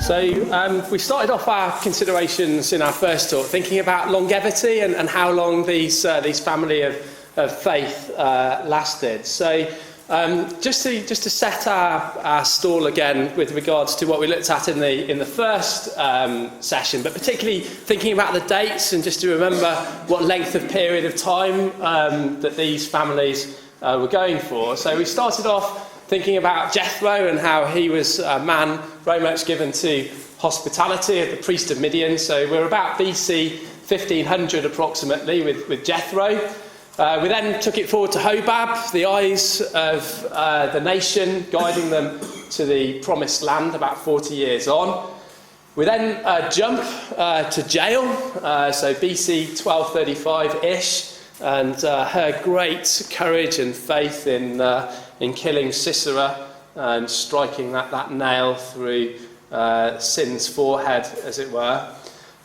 We started off our considerations in our first talk thinking about longevity and how long these family of faith lasted. Just to set our stall again with regards to what we looked at in the first session, but particularly thinking about the dates and just to remember what length of period of time that these families were going for. So we started off thinking about Jethro and how he was a man very much given to hospitality, the priest of Midian. So we're about BC 1500 approximately with Jethro. We then took it forward to Hobab, the eyes of the nation, guiding them to the promised land about 40 years on. We then jump to Jael, so BC 1235-ish, and her great courage and faith in killing Sisera and striking that nail through Sin's forehead, as it were.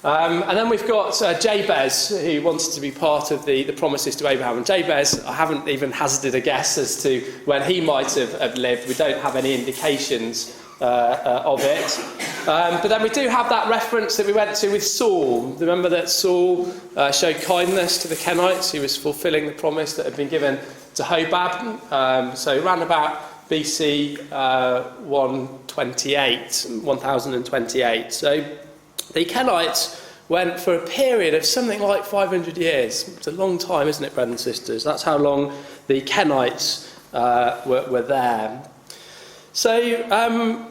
And then we've got Jabez, who wanted to be part of the promises to Abraham. And Jabez, I haven't even hazarded a guess as to when he might have lived. We don't have any indications of it. But then we do have that reference that we went to with Saul. Remember that Saul showed kindness to the Kenites. He was fulfilling the promise that had been given to Hobab. So around about BC 1028. So the Kenites went for a period of something like 500 years. It's a long time, isn't it, brothers and sisters? That's how long the Kenites were there. So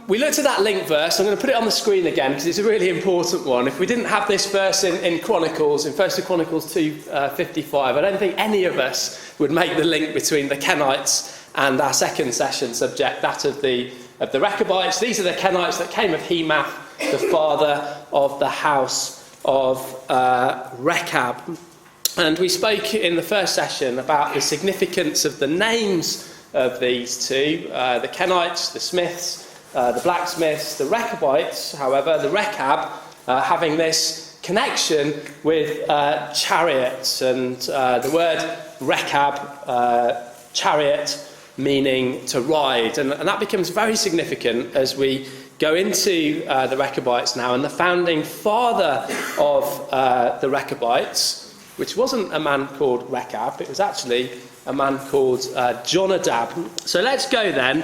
we looked at that link verse. I'm going to put it on the screen again because it's a really important one. If we didn't have this verse in Chronicles, in 1 Chronicles 2:55, I don't think any of us would make the link between the Kenites and our second session subject, that of the Rechabites. These are the Kenites that came of Hemath, the father of the house of Rechab. And we spoke in the first session about the significance of the names of these two, the Kenites, the Smiths, the blacksmiths, the Rechabites. However, the Rechab having this connection with chariots, and the word Rechab, chariot, meaning to ride, and that becomes very significant as we go into the Rechabites now. And the founding father of the Rechabites, which wasn't a man called Rechab, it was actually a man called Jonadab. So let's go then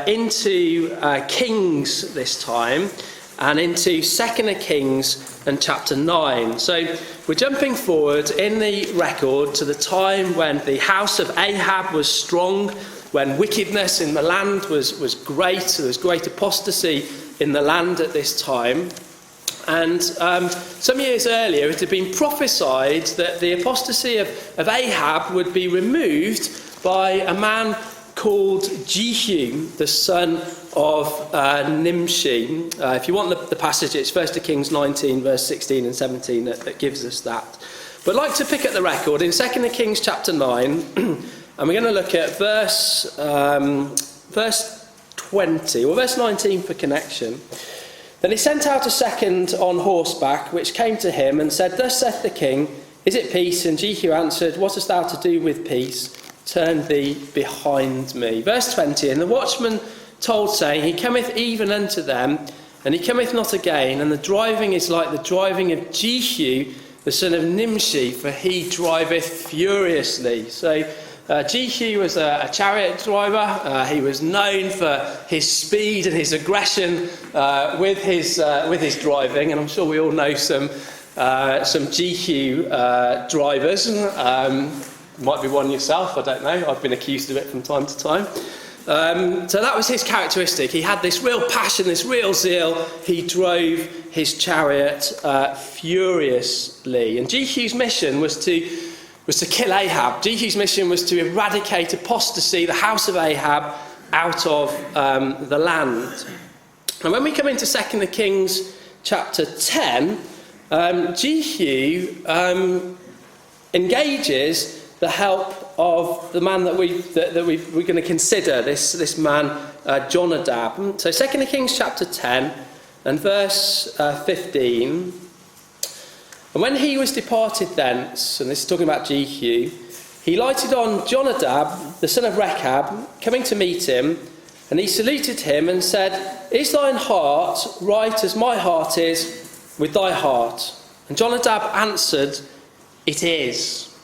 into Kings this time, and into 2 Kings and chapter 9. So we're jumping forward in the record to the time when the house of Ahab was strong, when wickedness in the land was great. There was great apostasy in the land at this time. And some years earlier, it had been prophesied that the apostasy of Ahab would be removed by a man called Jehu, the son of Nimshi. If you want the passage, it's 1 Kings 19, verse 16 and 17 that gives us that. But I'd like to pick up the record in 2 Kings chapter 9, and we're going to look at verse 20, or verse 19 for connection. Then he sent out a second on horseback, which came to him and said, "Thus saith the king, is it peace?" And Jehu answered, "What hast thou to do with peace? Turn thee behind me." Verse 20, and the watchman told, saying, "He cometh even unto them, and he cometh not again. And the driving is like the driving of Jehu, the son of Nimshi, for he driveth furiously." So Jehu was a chariot driver. He was known for his speed and his aggression with his driving, and I'm sure we all know some Jehu drivers. Might be one yourself, I don't know. I've been accused of it from time to time. So that was his characteristic. He had this real passion, this real zeal. He drove his chariot furiously. And Jehu's mission was to kill Ahab. Jehu's mission was to eradicate apostasy, the house of Ahab, out of the land. And when we come into 2 Kings chapter 10, Jehu engages the help of the man that we're going to consider, this man Jonadab. So 2 Kings chapter 10 and verse 15. And when he was departed thence, and this is talking about Jehu, he lighted on Jonadab, the son of Rechab, coming to meet him, And he saluted him and said, Is thine heart right as my heart is with thy heart? And Jonadab answered, It is.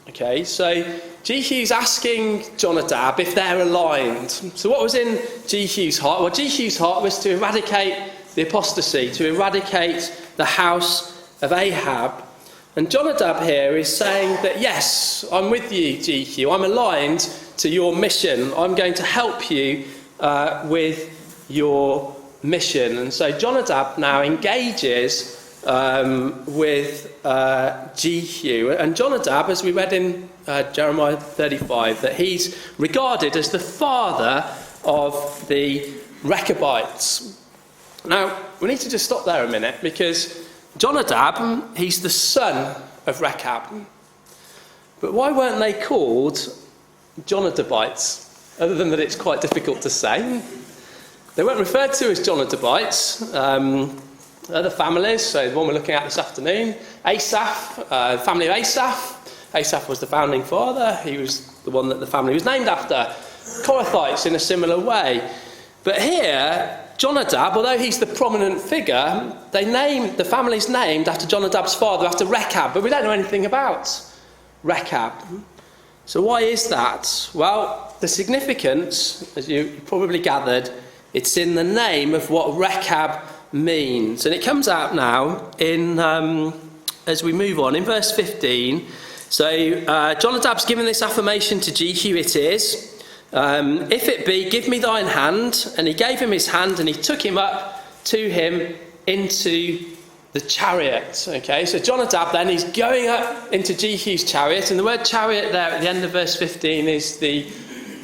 Okay, so Jehu's asking Jonadab if they're aligned. So what was in Jehu's heart? Well, Jehu's heart was to eradicate the apostasy, to eradicate the house of Ahab. And Jonadab here is saying that, yes, I'm with you, Jehu. I'm aligned to your mission. I'm going to help you with your mission. And so Jonadab now engages with Jehu. And Jonadab, as we read in Jeremiah 35, that he's regarded as the father of the Rechabites. Now, we need to just stop there a minute, because Jonadab, he's the son of Rechab. But why weren't they called Jonadabites? Other than that it's quite difficult to say. They weren't referred to as Jonadabites. Other families, so the one we're looking at this afternoon, Asaph, family of Asaph. Asaph was the founding father. He was the one that the family was named after. Korathites in a similar way. But here, Jonadab, although he's the prominent figure, the family's named after Jonadab's father, after Rechab, but we don't know anything about Rechab. So why is that? Well, the significance, as you probably gathered, it's in the name of what Rechab means. And it comes out now in as we move on in verse 15. So Jonadab's given this affirmation to Jehu, it is, if it be, give me thine hand. And he gave him his hand, and he took him up to him into the chariot. Okay, so Jonadab then, he's going up into Jehu's chariot, and the word chariot there at the end of verse 15 is the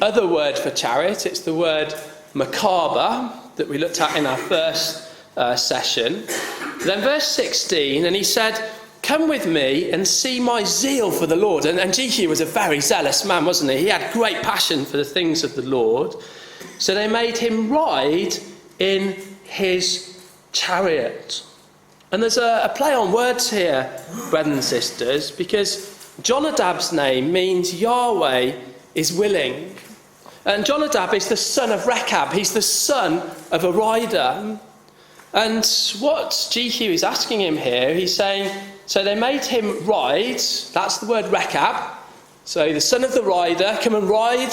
other word for chariot. It's the word Merkabah that we looked at in our first session. Then verse 16, and he said, come with me and see my zeal for the Lord. And Jehu was a very zealous man, wasn't he? He had great passion for the things of the Lord. So they made him ride in his chariot. And there's a play on words here, brothers and sisters, because Jonadab's name means Yahweh is willing. And Jonadab is the son of Rechab. He's the son of a rider. And what Jehu is asking him here, he's saying, so they made him ride, that's the word Rechab. So the son of the rider, come and ride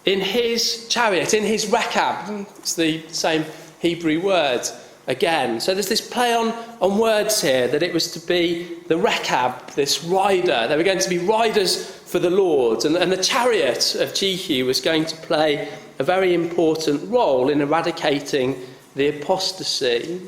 in his chariot, in his Rechab. It's the same Hebrew word again. So there's this play on words here, that it was to be the Rechab, this rider. They were going to be riders for the Lord. And the chariot of Jehu was going to play a very important role in eradicating the apostasy.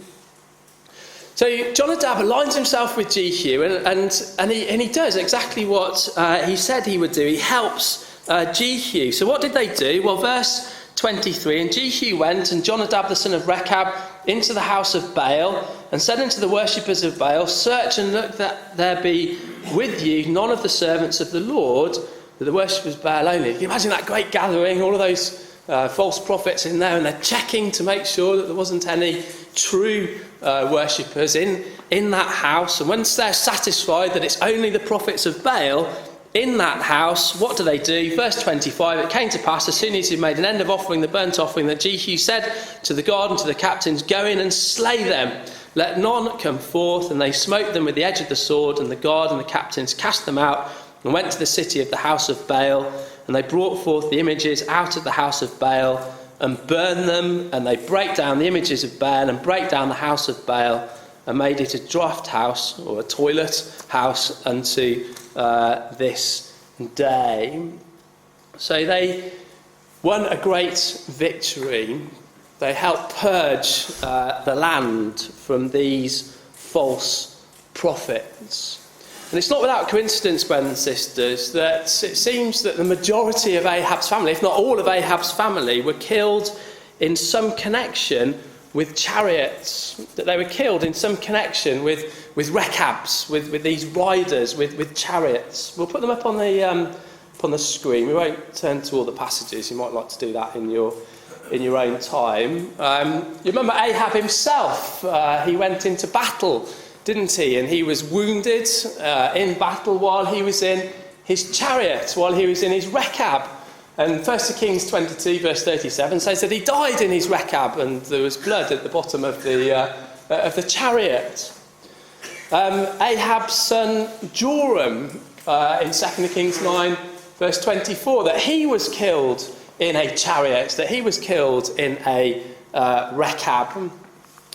So Jonadab aligns himself with Jehu, and he does exactly what he said he would do. He helps Jehu. So what did they do? Well, verse 23, and Jehu went, and Jonadab the son of Rechab, into the house of Baal, and said unto the worshippers of Baal, search and look that there be with you none of the servants of the Lord, but the worshippers of Baal only. Can you imagine that great gathering, all of those false prophets in there, and they're checking to make sure that there wasn't any true worshippers in that house. And once they're satisfied that it's only the prophets of Baal in that house, what do? Verse 25, it came to pass, as soon as he made an end of offering the burnt offering, that Jehu said to the guard and to the captains, go in and slay them, let none come forth. And they smote them with the edge of the sword, and the guard and the captains cast them out, and went to the city of the house of Baal. And they brought forth the images out of the house of Baal, and burned them, and they break down the images of Baal, and break down the house of Baal, and made it a draught house, or a toilet house, unto this day. So they won a great victory. They helped purge the land from these false prophets. And it's not without coincidence, brothers and sisters, that it seems that the majority of Ahab's family, if not all of Ahab's family, were killed in some connection with chariots. That they were killed in some connection with Rechabs, with these riders, with chariots. We'll put them up on the screen. We won't turn to all the passages. You might like to do that in your own time. You remember Ahab himself. He went into battle, didn't he? And he was wounded in battle while he was in his chariot, while he was in his Rechab. And 1 Kings 22 verse 37 says that he died in his Rechab, and there was blood at the bottom of the chariot. Ahab's son Joram in 2 Kings 9 verse 24, that he was killed in a chariot, that he was killed in a Rechab.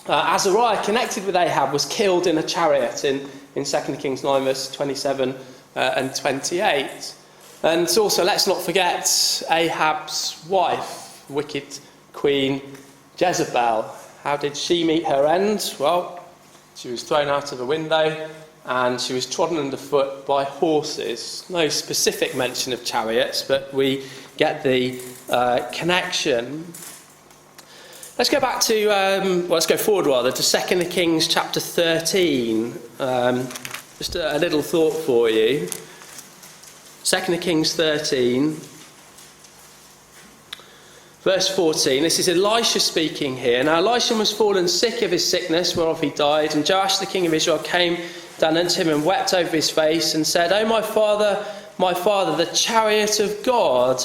Azariah, connected with Ahab, was killed in a chariot in 2 Kings 9 verse 27 and 28. And also, let's not forget Ahab's wife, wicked Queen Jezebel. How did she meet her end? Well, she was thrown out of a window and she was trodden underfoot by horses. No specific mention of chariots, but we get the connection. Let's go back to, let's go forward rather, to 2 Kings chapter 13. Just a little thought for you. 2 Kings 13, verse 14. This is Elisha speaking here. Now Elisha was fallen sick of his sickness, whereof he died. And Joash the king of Israel came down unto him and wept over his face and said, O my father, the chariot of God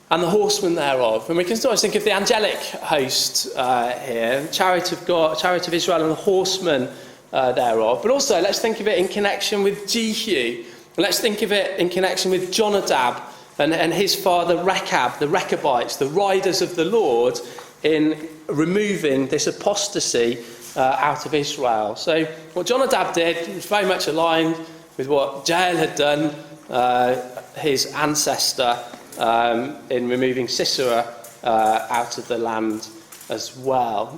and the horsemen thereof. And we can always think of the angelic host here, chariot of God, chariot of Israel and the horsemen thereof. But also let's think of it in connection with Jehu. Let's think of it in connection with Jonadab and his father Rechab, the Rechabites, the riders of the Lord, in removing this apostasy out of Israel. So what Jonadab did was very much aligned with what Jael had done, his ancestor, in removing Sisera out of the land as well.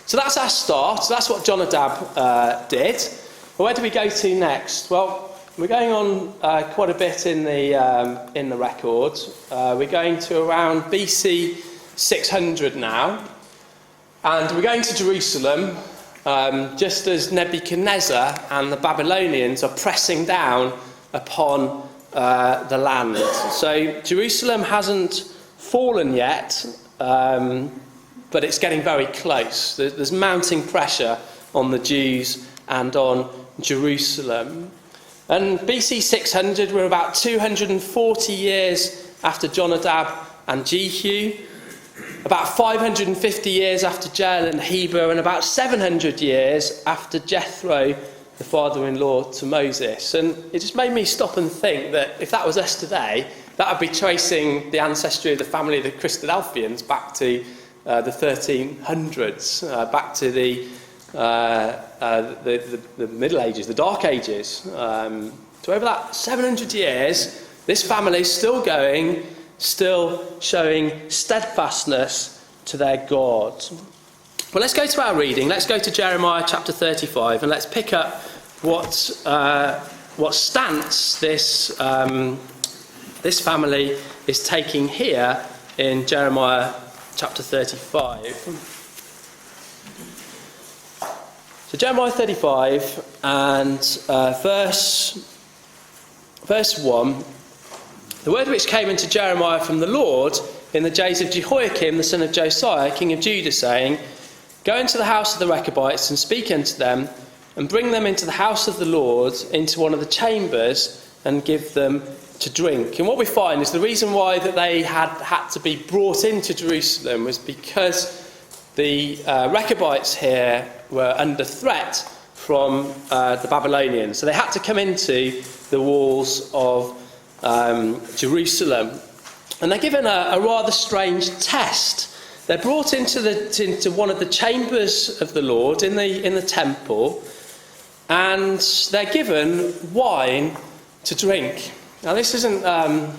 So that's our start. So that's what Jonadab did. Well, where do we go to next? Well, we're going on quite a bit in the record. We're going to around BC 600 now, and we're going to Jerusalem just as Nebuchadnezzar and the Babylonians are pressing down upon the land. So Jerusalem hasn't fallen yet, but it's getting very close. There's mounting pressure on the Jews and on Jerusalem. And BC 600, we're about 240 years after Jonadab and Jehu, about 550 years after Jael and Heber, and about 700 years after Jethro, the father-in-law to Moses. And it just made me stop and think that if that was us today, that would be tracing the ancestry of the family of the Christadelphians back to the 1300s, back to the Middle Ages, the Dark Ages. So over that 700 years, this family is still going, still showing steadfastness to their God. Well, let's go to our reading. Let's go to Jeremiah chapter 35, and let's pick up what stance this family is taking here in Jeremiah chapter 35. So Jeremiah 35 and verse 1. The word which came unto Jeremiah from the Lord in the days of Jehoiakim the son of Josiah, king of Judah, saying, Go into the house of the Rechabites and speak unto them, and bring them into the house of the Lord, into one of the chambers, and give them to drink. And what we find is the reason why that they had to be brought into Jerusalem was because the Rechabites here were under threat from the Babylonians. So they had to come into the walls of Jerusalem. And they're given a rather strange test. They're brought into one of the chambers of the Lord in the temple, and they're given wine to drink. Now this isn't a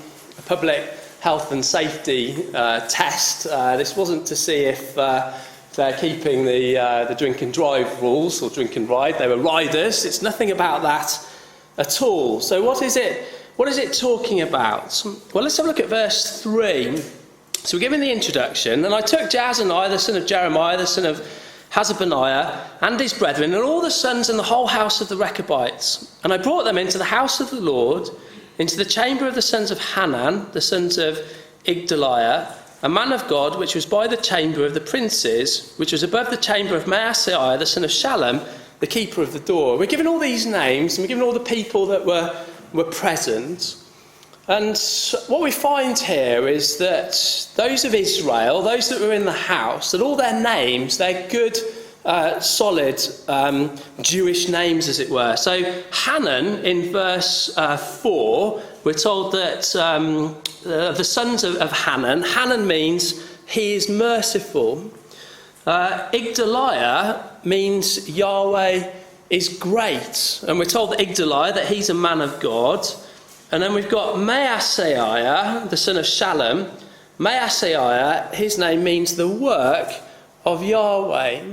public health and safety test. This wasn't to see if they're keeping the drink and drive rules or drink and ride. They were riders. It's nothing about that at all. So what is it talking about? Well, let's have a look at verse 3. So we're given the introduction. And I took Jaazaniah, the son of Jeremiah, the son of Hasabniah, and his brethren, and all the sons and the whole house of the Rechabites. And I brought them into the house of the Lord, into the chamber of the sons of Hanan, the sons of Igdaliah, a man of God, which was by the chamber of the princes, which was above the chamber of Maaseiah, the son of Shallum, the keeper of the door. We're given all these names, and we're given all the people that were present. And what we find here is that those of Israel, those that were in the house, that all their names, they're good, solid Jewish names, as it were. So Hanan, in verse 4, we're told that the sons of Hanan means he is merciful. Igdaliah means Yahweh is great. And we're told that Igdaliah, that he's a man of God. And then we've got Maaseiah, the son of Shallum. Maaseiah, his name means the work of Yahweh.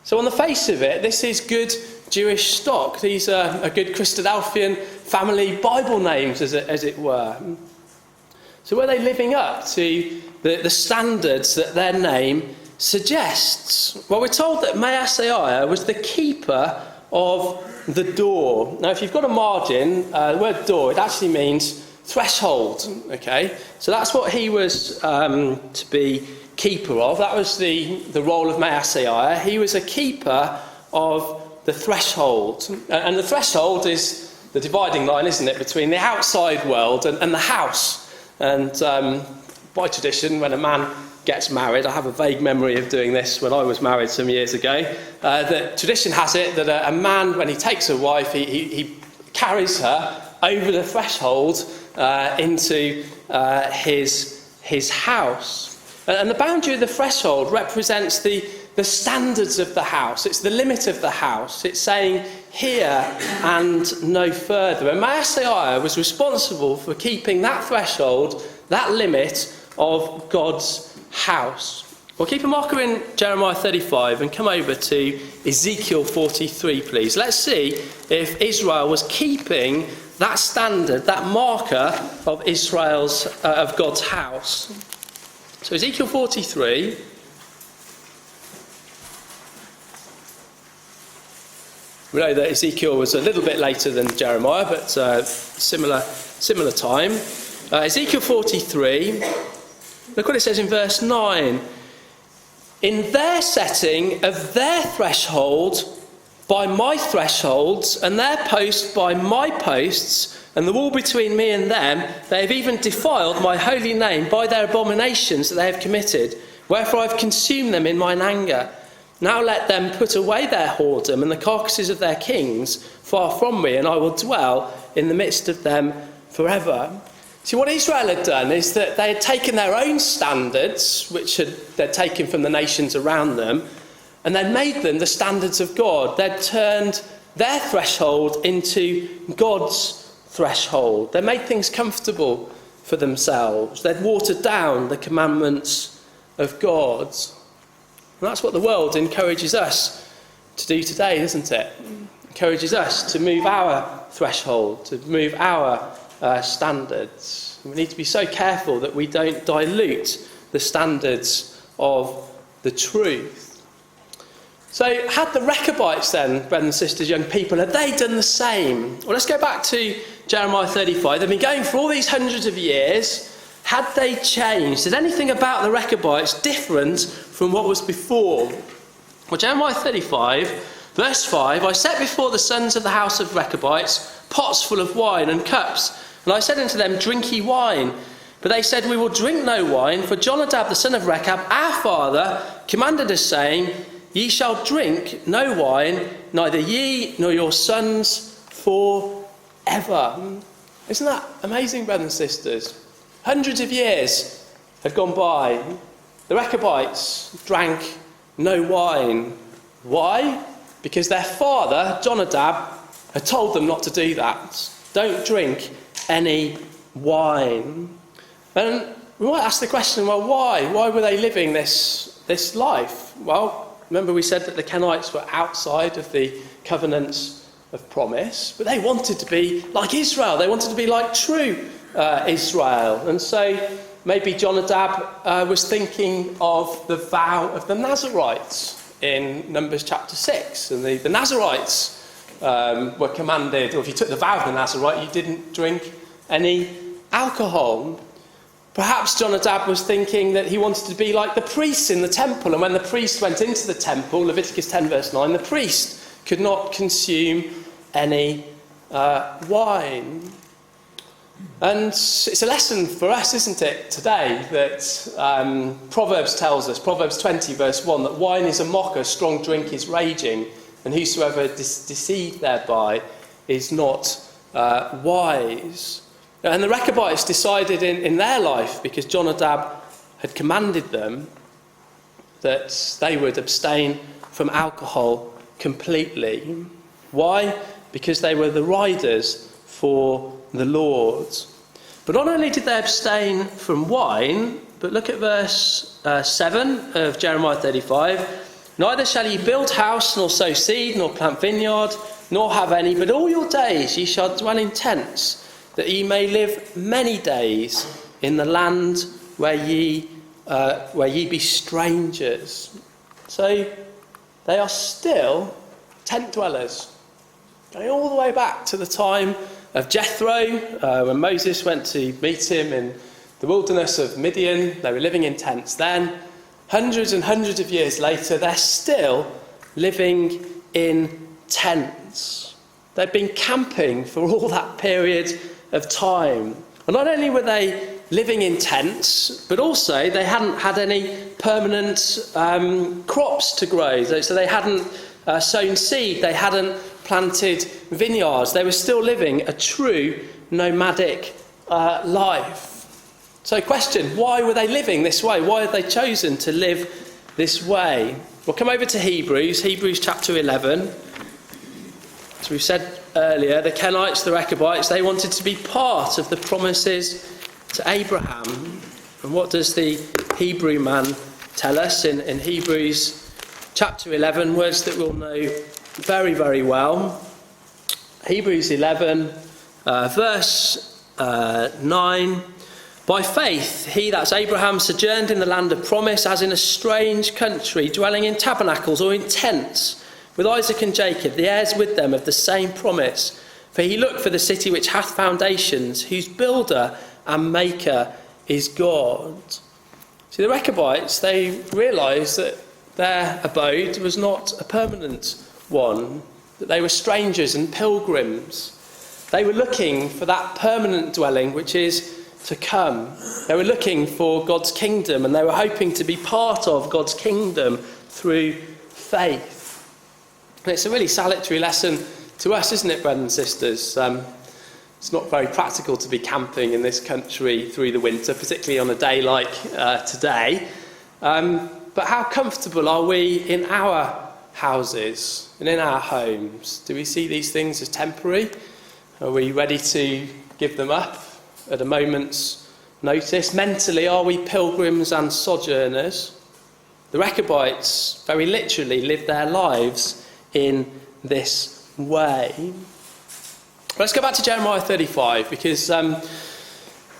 So on the face of it, this is good Jewish stock. These are good Christadelphian family Bible names, as it were. So were they living up to the standards that their name suggests? Well, we're told that Maaseiah was the keeper of the door. Now, if you've got a margin, the word door, it actually means threshold, okay? So that's what he was to be keeper of. That was the role of Maaseiah. He was a keeper of the threshold. And the threshold is the dividing line, isn't it, between the outside world and the house. And by tradition, when a man gets married, I have a vague memory of doing this when I was married some years ago, the tradition has it that a man, when he takes a wife, he carries her over the threshold into his house. And the boundary of the threshold represents the standards of the house. It's the limit of the house. It's saying here and no further. And Maaseiah was responsible for keeping that threshold, that limit of God's house. Well, keep a marker in Jeremiah 35 and come over to Ezekiel 43, please. Let's see if Israel was keeping that standard, that marker of Israel's, of God's house. So Ezekiel 43. We know that Ezekiel was a little bit later than Jeremiah, but similar time. Ezekiel 43. Look what it says in verse 9. In their setting of their threshold by my thresholds, and their post by my posts, and the wall between me and them, they have even defiled my holy name by their abominations that they have committed. Wherefore I have consumed them in mine anger. Now let them put away their whoredom and the carcasses of their kings far from me, and I will dwell in the midst of them forever. See, what Israel had done is that they had taken their own standards, which they'd taken from the nations around them, and they'd made them the standards of God. They'd turned their threshold into God's threshold. They made things comfortable for themselves. They'd watered down the commandments of God. And that's what the world encourages us to do today, isn't it? Encourages us to move our threshold, to move our standards. And we need to be so careful that we don't dilute the standards of the truth. So had the Rechabites then, brothers and sisters, young people, had they done the same? Well, let's go back to Jeremiah 35. They've been going for all these hundreds of years. Had they changed? Is anything about the Rechabites different from what was before? Well, Jeremiah 35, verse 5, I set before the sons of the house of Rechabites pots full of wine and cups. And I said unto them, drink ye wine. But they said, we will drink no wine, for Jonadab the son of Rechab, our father, commanded us, saying, ye shall drink no wine, neither ye nor your sons forever. Isn't that amazing, brothers and sisters? Hundreds of years had gone by. The Rechabites drank no wine. Why? Because their father, Jonadab, had told them not to do that. Don't drink any wine. And we might ask the question, well, why? Why were they living this life? Well, remember we said that the Kenites were outside of the covenants of promise, but they wanted to be like Israel. They wanted to be like true Israel. And so maybe Jonadab was thinking of the vow of the Nazarites in Numbers chapter 6. And the Nazarites were commanded, or if you took the vow of the Nazarite, you didn't drink any alcohol. Perhaps Jonadab was thinking that he wanted to be like the priests in the temple, and when the priest went into the temple, Leviticus 10 verse 9, the priest could not consume any wine. And it's a lesson for us, isn't it, today, that Proverbs tells us, Proverbs 20 verse 1, that wine is a mocker, strong drink is raging, and whosoever is deceived thereby is not wise. And the Rechabites decided in their life, because Jonadab had commanded them, that they would abstain from alcohol completely. Why? Because they were the riders for the Lord. But not only did they abstain from wine, but look at verse 7 of Jeremiah 35. Neither shall ye build house, nor sow seed, nor plant vineyard, nor have any, but all your days ye shall dwell in tents, that ye may live many days in the land where ye be strangers. So they are still tent dwellers, going all the way back to the time of Jethro, when Moses went to meet him in the wilderness of Midian. They were living in tents then. Hundreds and hundreds of years later, they're still living in tents. They've been camping for all that period of time. And not only were they living in tents, but also they hadn't had any permanent crops to grow. So they hadn't sown seed, they hadn't planted vineyards. They were still living a true nomadic life. So question, why were they living this way? Why had they chosen to live this way? We'll come over to Hebrews chapter 11. As we've said earlier, the Kenites, the Rechabites, they wanted to be part of the promises to Abraham. And what does the Hebrew man tell us in Hebrews chapter 11, words that we'll know very, very well. Hebrews 11, verse 9. By faith, he, that's Abraham, sojourned in the land of promise, as in a strange country, dwelling in tabernacles or in tents, with Isaac and Jacob, the heirs with them of the same promise. For he looked for the city which hath foundations, whose builder and maker is God. See, the Rechabites, they realised that their abode was not a permanent one, that they were strangers and pilgrims. They were looking for that permanent dwelling which is to come. They were looking for God's kingdom, and they were hoping to be part of God's kingdom through faith. And it's a really salutary lesson to us, isn't it, brothers and sisters? It's not very practical to be camping in this country through the winter, particularly on a day like today. But how comfortable are we in our houses and in our homes? Do we see these things as temporary? Are we ready to give them up at a moment's notice? Mentally, are we pilgrims and sojourners? The Rechabites very literally lived their lives in this way. Let's go back to Jeremiah 35, because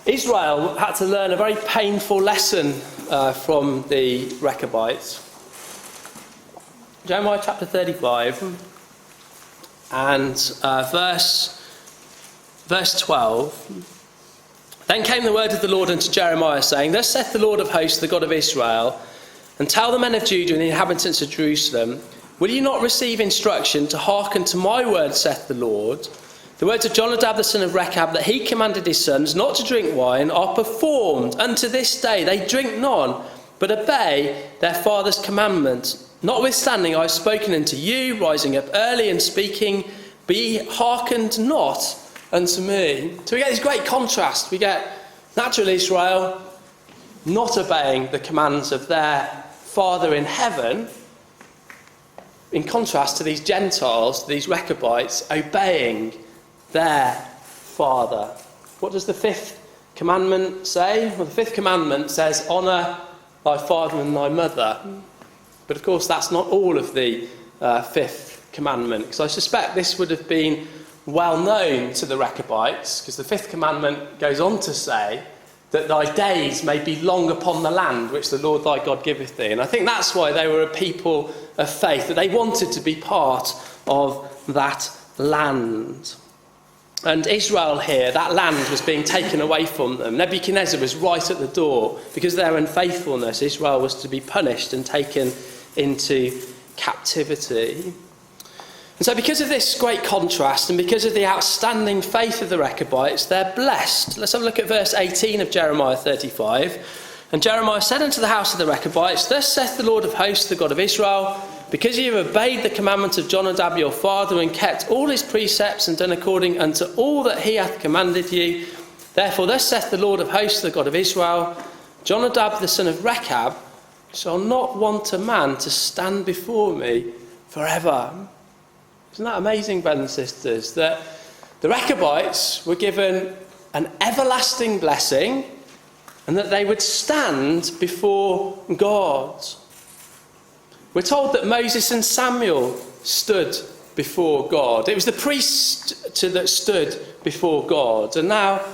Israel had to learn a very painful lesson from the Rechabites. Jeremiah chapter 35 and verse 12. Then came the word of the Lord unto Jeremiah, saying, Thus saith the Lord of hosts, the God of Israel, and tell the men of Judah and the inhabitants of Jerusalem, will ye not receive instruction to hearken to my word, saith the Lord? The words of Jonadab the son of Rechab, that he commanded his sons not to drink wine, are performed unto this day. They drink none, but obey their father's commandments. Notwithstanding, I have spoken unto you, rising up early and speaking, be hearkened not unto me. So we get this great contrast. We get natural Israel not obeying the commands of their Father in heaven, in contrast to these Gentiles, these Rechabites, obeying their Father. What does the fifth commandment say? Well, the fifth commandment says, honour thy father and thy mother. But of course, that's not all of the fifth commandment, because I suspect this would have been well known to the Rechabites, because the fifth commandment goes on to say that thy days may be long upon the land which the Lord thy God giveth thee. And I think that's why they were a people of faith, that they wanted to be part of that land. And Israel here, that land was being taken away from them. Nebuchadnezzar was right at the door. Because of their unfaithfulness, Israel was to be punished and taken into captivity. And so because of this great contrast and because of the outstanding faith of the Rechabites, they're blessed. Let's have a look at verse 18 of Jeremiah 35. And Jeremiah said unto the house of the Rechabites, Thus saith the Lord of hosts, the God of Israel, because ye have obeyed the commandment of Jonadab your father, and kept all his precepts, and done according unto all that he hath commanded you, therefore thus saith the Lord of hosts, the God of Israel, Jonadab the son of Rechab shall not want a man to stand before me forever. Isn't that amazing, brothers and sisters, that the Rechabites were given an everlasting blessing and that they would stand before God? We're told that Moses and Samuel stood before God. It was the priest that stood before God. And now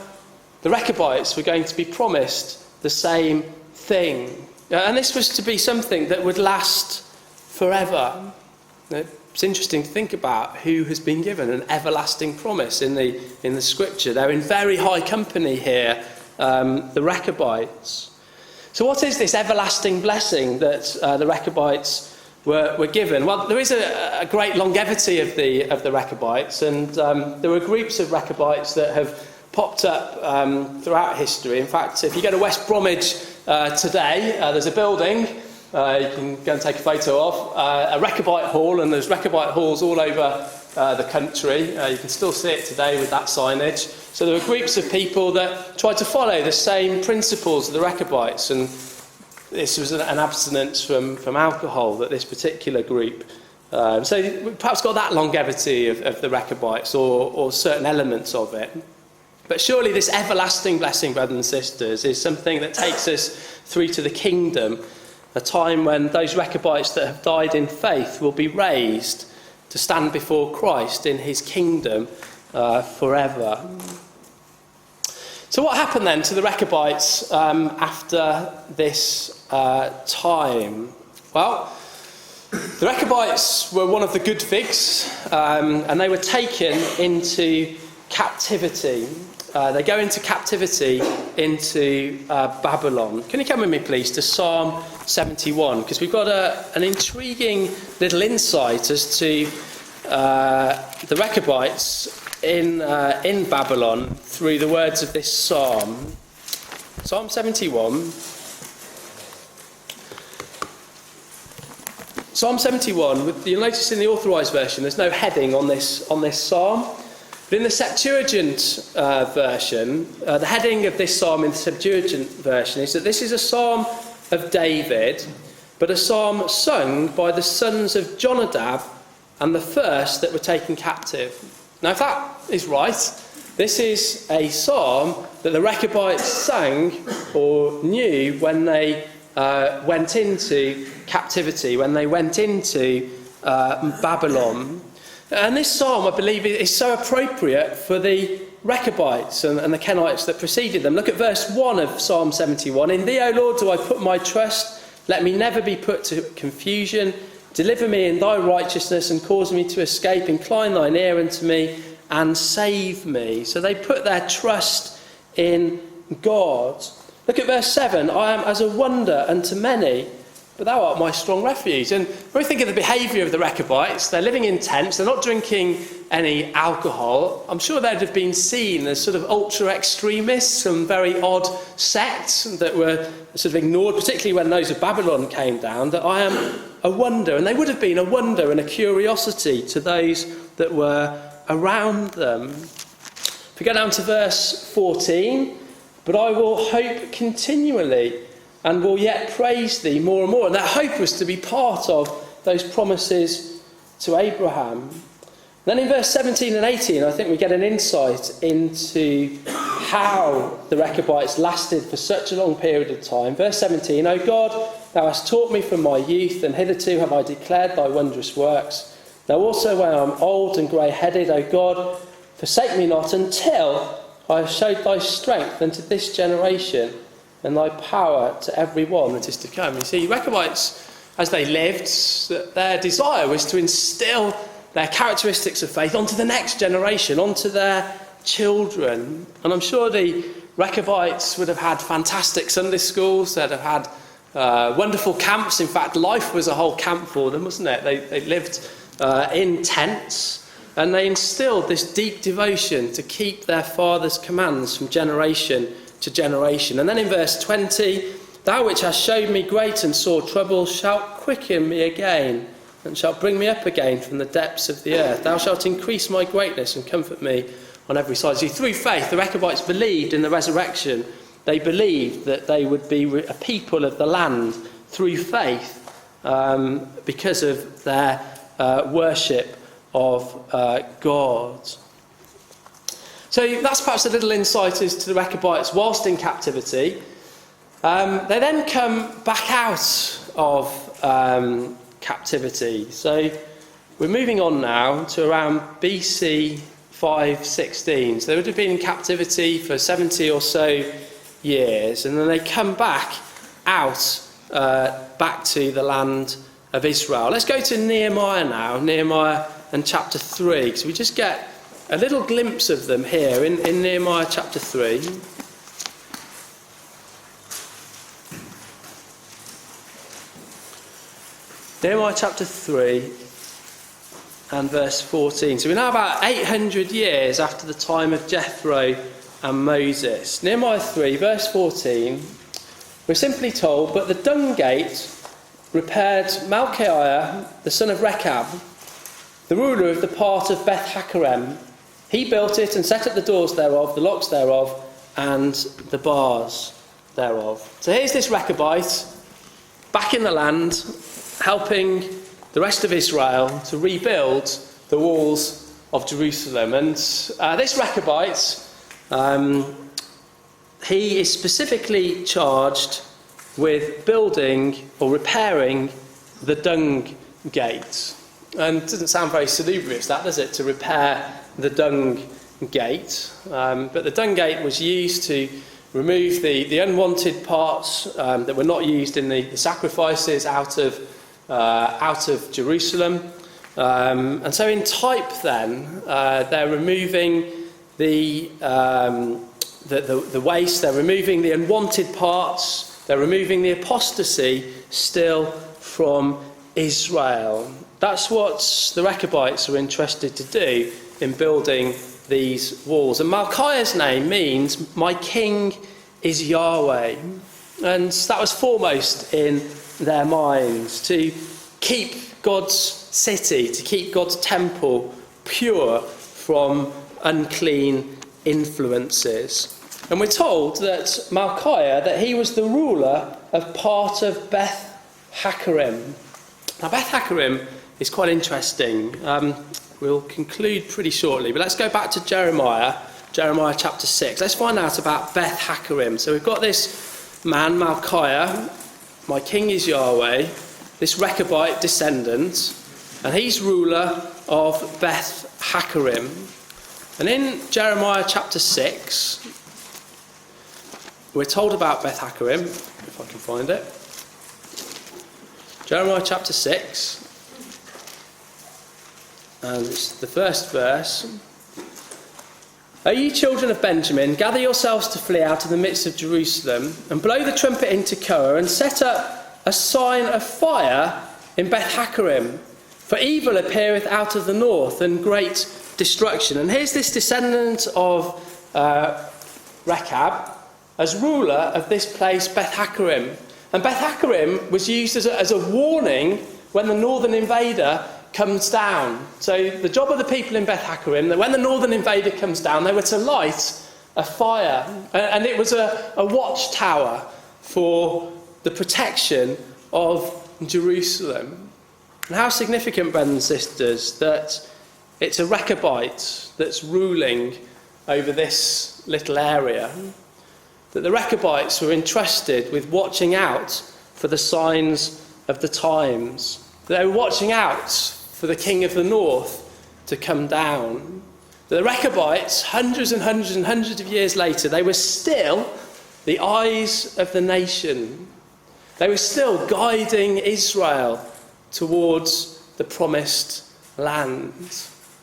the Rechabites were going to be promised the same thing. And this was to be something that would last forever. It's interesting to think about who has been given an everlasting promise in the scripture. They're in very high company here, the Rechabites. So what is this everlasting blessing that the Rechabites were given? Well, there is a great longevity of the Rechabites, and there were groups of Rechabites that have popped up throughout history. In fact, if you go to West Bromwich today, there's a building you can go and take a photo of, a Rechabite hall, and there's Rechabite halls all over the country. You can still see it today with that signage. So there were groups of people that tried to follow the same principles of the Rechabites, and this was an abstinence from alcohol that this particular group. So we perhaps got that longevity of the Rechabites, or certain elements of it. But surely this everlasting blessing, brothers and sisters, is something that takes us through to the kingdom, a time when those Rechabites that have died in faith will be raised to stand before Christ in his kingdom forever. So what happened then to the Rechabites after this time? Well, the Rechabites were one of the good figs, and they were taken into captivity. They go into captivity into Babylon. Can you come with me, please, to Psalm 71? Because we've got an intriguing little insight as to the Rechabites in Babylon through the words of this psalm. Psalm 71. Psalm 71, you'll notice in the authorised version there's no heading on this psalm. But in the Septuagint version, the heading of this psalm in the Septuagint version is that this is a psalm of David, but a psalm sung by the sons of Jonadab and the first that were taken captive. Now, if that is right, this is a psalm that the Rechabites sang or knew when they went into captivity, when they went into Babylon. And this psalm, I believe, is so appropriate for the Rechabites and the Kenites that preceded them. Look at verse 1 of Psalm 71. In thee, O Lord, do I put my trust. Let me never be put to confusion. Deliver me in thy righteousness and cause me to escape. Incline thine ear unto me and save me. So they put their trust in God. Look at verse 7. I am as a wonder unto many, but thou art my strong refuge. And when we think of the behaviour of the Rechabites, they're living in tents, they're not drinking any alcohol. I'm sure they'd have been seen as sort of ultra-extremists, some very odd sects that were sort of ignored, particularly when those of Babylon came down, that I am a wonder. And they would have been a wonder and a curiosity to those that were around them. If we go down to verse 14, but I will hope continually and will yet praise thee more and more. And that hope was to be part of those promises to Abraham. Then in verse 17 and 18, I think we get an insight into how the Rechabites lasted for such a long period of time. Verse 17, O God, thou hast taught me from my youth, and hitherto have I declared thy wondrous works. Now also when I am old and grey-headed, O God, forsake me not until I have showed thy strength unto this generation, and thy power to every one that is to come. You see, Rechabites, as they lived, their desire was to instill their characteristics of faith onto the next generation, onto their children. And I'm sure the Rechabites would have had fantastic Sunday schools, they'd have had wonderful camps. In fact, life was a whole camp for them, wasn't it? They lived in tents, and they instilled this deep devotion to keep their father's commands from generation to generation. And then in verse 20, thou which hast showed me great and sore trouble shalt quicken me again, and shalt bring me up again from the depths of the earth. Thou shalt increase my greatness and comfort me on every side. See, through faith, the Rechabites believed in the resurrection. They believed that they would be a people of the land through faith because of their worship of God. So that's perhaps a little insight as to the Rechabites whilst in captivity. They then come back out of captivity. So we're moving on now to around BC 516. So they would have been in captivity for 70 or so years, and then they come back out, back to the land of Israel. Let's go to Nehemiah now, Nehemiah and chapter 3, because we just get a little glimpse of them here in Nehemiah chapter 3. Nehemiah chapter 3 and verse 14. So we're now about 800 years after the time of Jethro and Moses. Nehemiah 3 verse 14, we're simply told, but the dung gate repaired Malchiah, the son of Rechab, the ruler of the part of Beth Hakerem. He built it and set up the doors thereof, the locks thereof, and the bars thereof. So here's this Rechabite back in the land, helping the rest of Israel to rebuild the walls of Jerusalem. And this Rechabite, he is specifically charged with building or repairing the dung gate. And it doesn't sound very salubrious, that, does it, to repair the dung gate? But the dung gate was used to remove the unwanted parts that were not used in the sacrifices out of Jerusalem. And so in type then, they're removing the waste, they're removing the unwanted parts, they're removing the apostasy still from Israel. That's what the Rechabites are interested to do in building these walls. And Malchiah's name means, my king is Yahweh. And that was foremost in their minds, to keep God's city, to keep God's temple pure from unclean influences. And we're told that Malchiah, that he was the ruler of part of Beth Hakerem. Now Beth Hakerem is quite interesting. We'll conclude pretty shortly, but let's go back to Jeremiah chapter 6. Let's find out about Beth Hakerem. So we've got this man, Malchiah, my king is Yahweh, this Rechabite descendant, and he's ruler of Beth Hakerem. And in Jeremiah chapter 6, we're told about Beth Hakerem, if I can find it. Jeremiah chapter 6, and it's the first verse. O ye children of Benjamin, gather yourselves to flee out of the midst of Jerusalem, and blow the trumpet in Tekoa, and set up a sign of fire in Beth Hakerem. For evil appeareth out of the north, and great destruction. And here's this descendant of Rechab as ruler of this place, Beth Hakerem. And Beth Hakerem was used as a warning when the northern invader comes down. So the job of the people in Beth Hakerem, that when the northern invader comes down, they were to light a fire. And it was a watchtower for the protection of Jerusalem. And how significant, brothers and sisters, that it's a Rechabite that's ruling over this little area. That the Rechabites were entrusted with watching out for the signs of the times. They were watching out for the king of the north to come down. The Rechabites, hundreds and hundreds and hundreds of years later, they were still the eyes of the nation. They were still guiding Israel towards the promised land.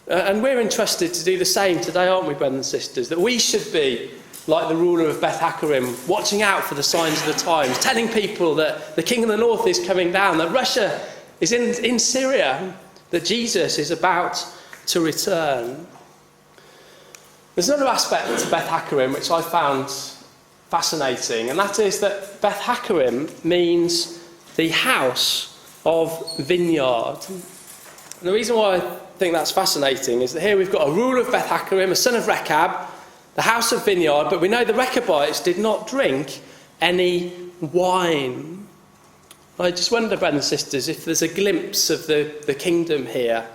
And we're entrusted to do the same today, aren't we, brothers and sisters? That we should be like the ruler of Beth Hakerem, watching out for the signs of the times, telling people that the king of the north is coming down, that Russia is in Syria, that Jesus is about to return. There's another aspect to Beth Hakerem which I found fascinating, and that is that Beth Hakerem means the house of vineyard. And the reason why I think that's fascinating is that here we've got a ruler of Beth Hakerem, a son of Rechab, the house of vineyard, but we know the Rechabites did not drink any wine. I just wonder, brothers and sisters, if there's a glimpse of the kingdom here.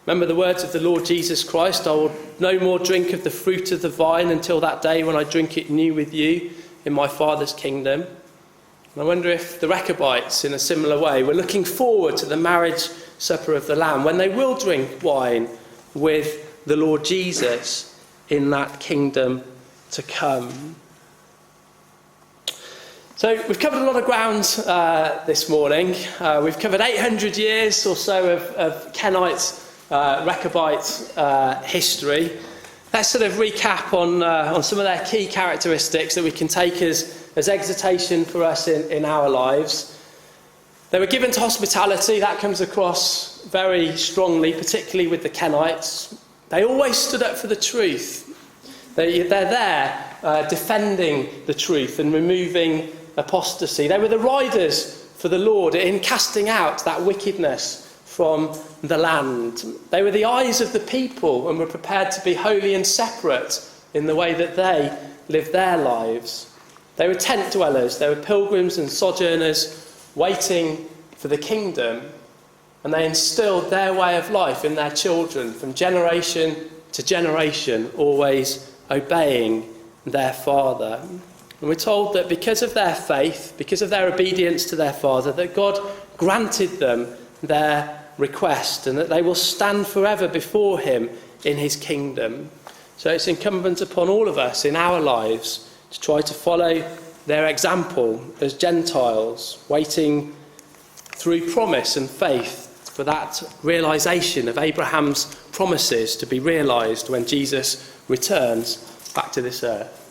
Remember the words of the Lord Jesus Christ, I will no more drink of the fruit of the vine until that day when I drink it new with you in my Father's kingdom. And I wonder if the Rechabites, in a similar way, were looking forward to the marriage supper of the Lamb, when they will drink wine with the Lord Jesus in that kingdom to come. So we've covered a lot of ground this morning. We've covered 800 years or so of Kenite, Rechabite history. Let's sort of recap on some of their key characteristics that we can take as exhortation for us in our lives. They were given to hospitality. That comes across very strongly, particularly with the Kenites. They always stood up for the truth. They're there defending the truth and removing apostasy. They were the riders for the Lord in casting out that wickedness from the land. They were the eyes of the people and were prepared to be holy and separate in the way that they lived their lives. They were tent dwellers. They were pilgrims and sojourners waiting for the kingdom, and they instilled their way of life in their children from generation to generation, always obeying their father. And we're told that because of their faith, because of their obedience to their father, that God granted them their request and that they will stand forever before him in his kingdom. So it's incumbent upon all of us in our lives to try to follow their example as Gentiles, waiting through promise and faith for that realisation of Abraham's promises to be realised when Jesus returns back to this earth.